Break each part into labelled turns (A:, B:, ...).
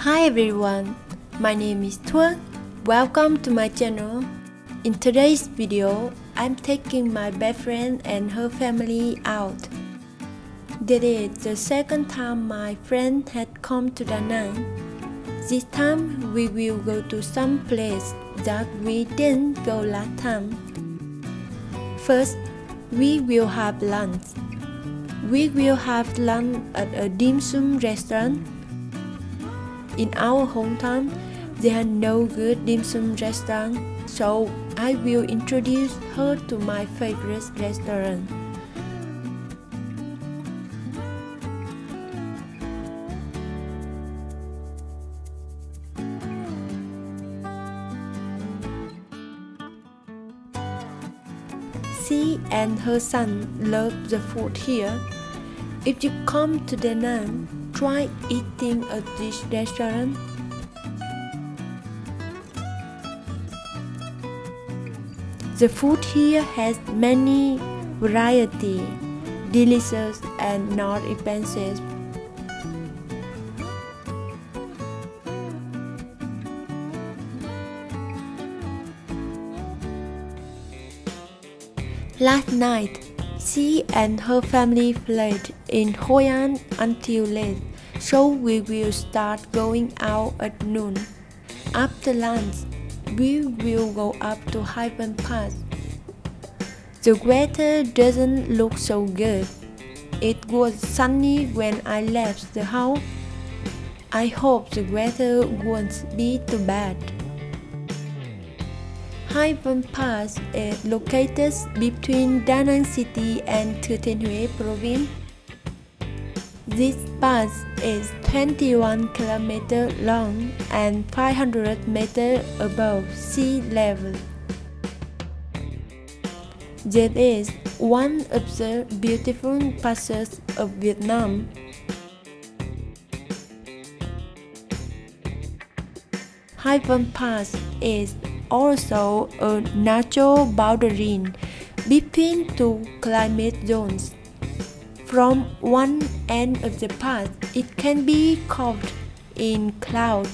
A: Hi everyone, my name is Thừa. Welcome to my channel. In today's video, I'm taking my best friend and her family out. That is the second time my friend had come to Da Nang. This time we will go to some place that we didn't go last time. First, we will have lunch. We will have lunch at a Dimsum restaurant. In our hometown, there are no good Dimsum restaurants, so I will introduce her to my favorite restaurant. She and her son love the food here. If you come to Da Nang, try eating at this restaurant. The food here has many variety, delicious and not expensive. Last night, she and her family played in Hoi An until late, so we will start going out at noon. After lunch, we will go up to Hiệp Pass. The weather doesn't look so good. It was sunny when I left the house. I hope the weather won't be too bad. Hiệp Pass is located between Da Nang City and Thừa province. This pass is 21 km long and 500 meters above sea level. That is one of the beautiful passes of Vietnam. Hiệp Pass is also a natural boundary between two climate zones. From one end of the pass, it can be covered in cloud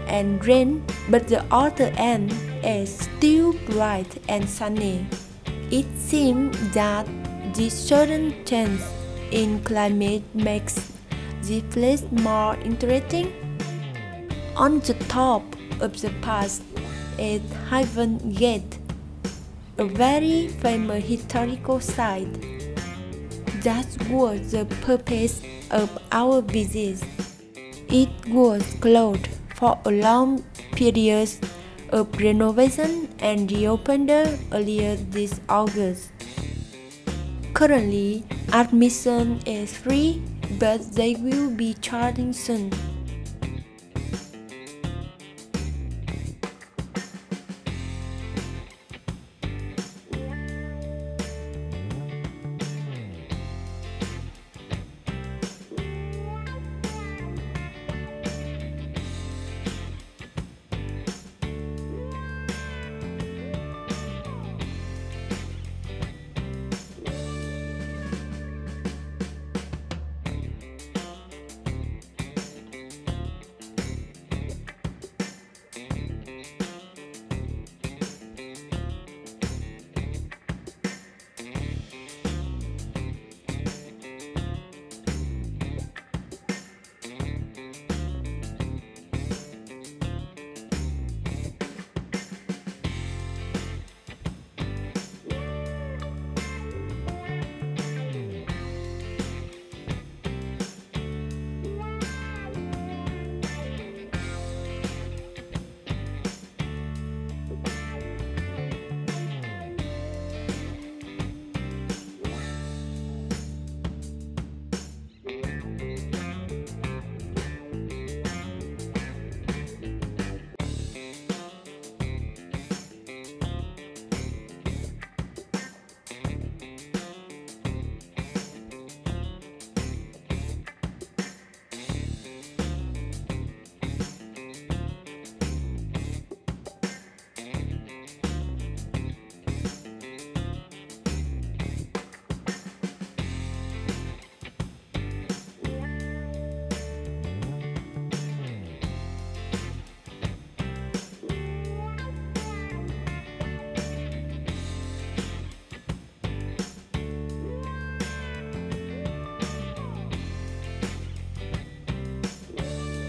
A: and rain, but the other end is still bright and sunny. It seems that this sudden change in climate makes this place more interesting. On the top of the pass is Hiệp Gate, a very famous historical site. That was the purpose of our visit. It was closed for a long period of renovation and reopened earlier this August. Currently, admission is free, but they will be charging soon.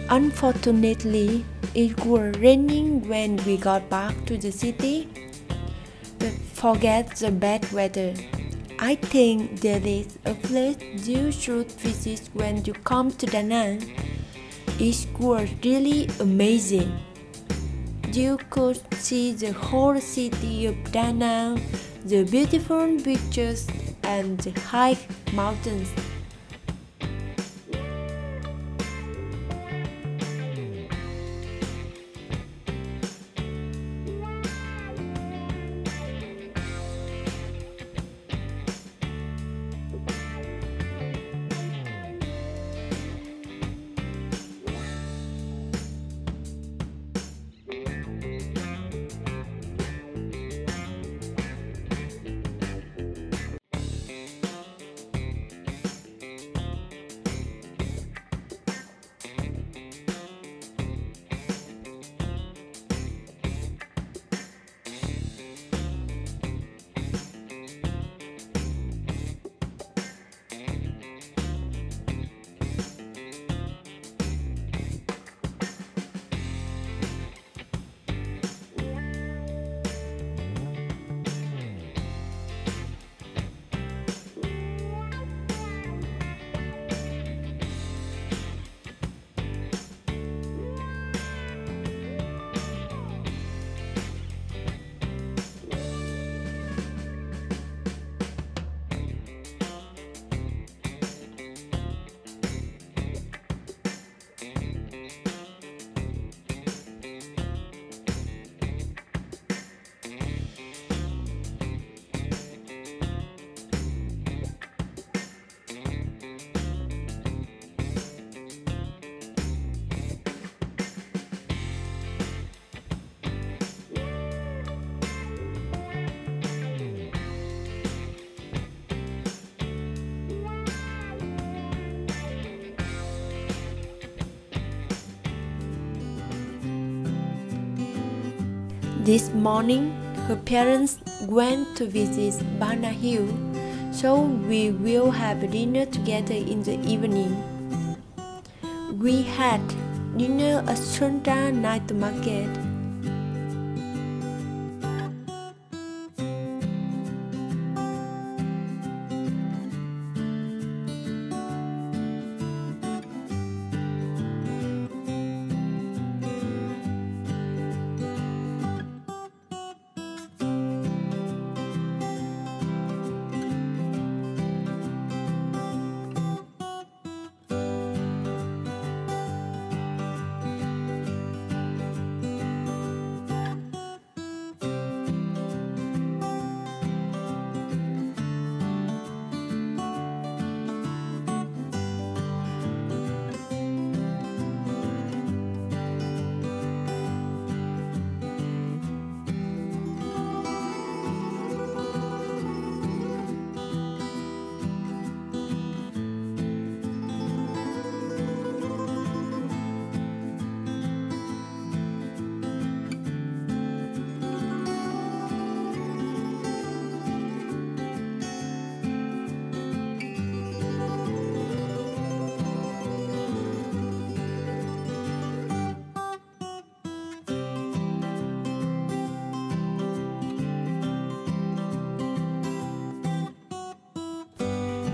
A: Unfortunately, it was raining when we got back to the city. But forget the bad weather. I think there is a place you should visit when you come to Da Nang. It was really amazing. You could see the whole city of Da Nang, the beautiful beaches and the high mountains. This morning, her parents went to visit Bana Hill, so we will have dinner together in the evening. We had dinner at Sunda Night Market.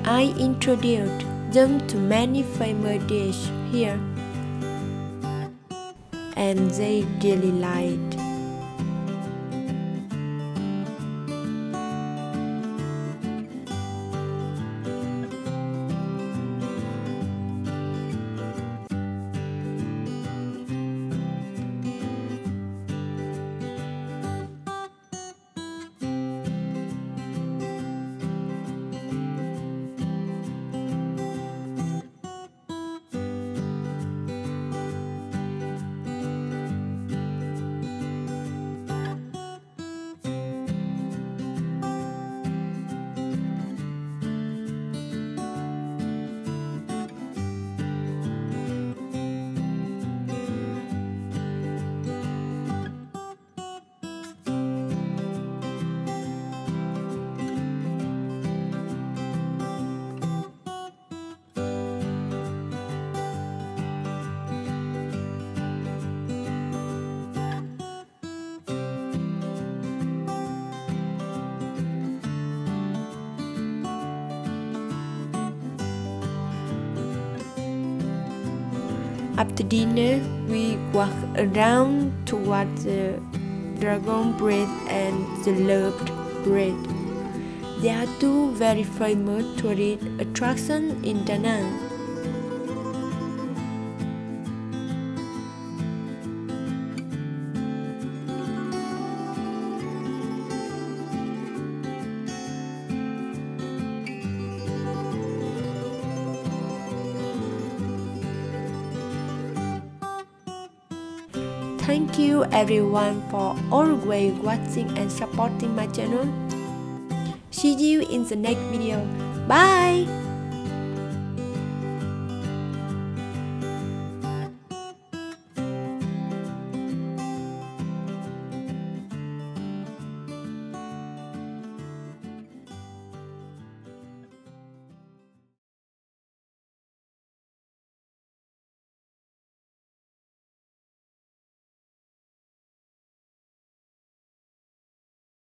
A: I introduced them to many famous dishes here, and they really liked. After dinner, we walk around towards the Dragon Bread and the Loved Bread. There are two very famous tourist attractions in Da Nang. Thank you everyone for always watching and supporting my channel. See you in the next video. Bye!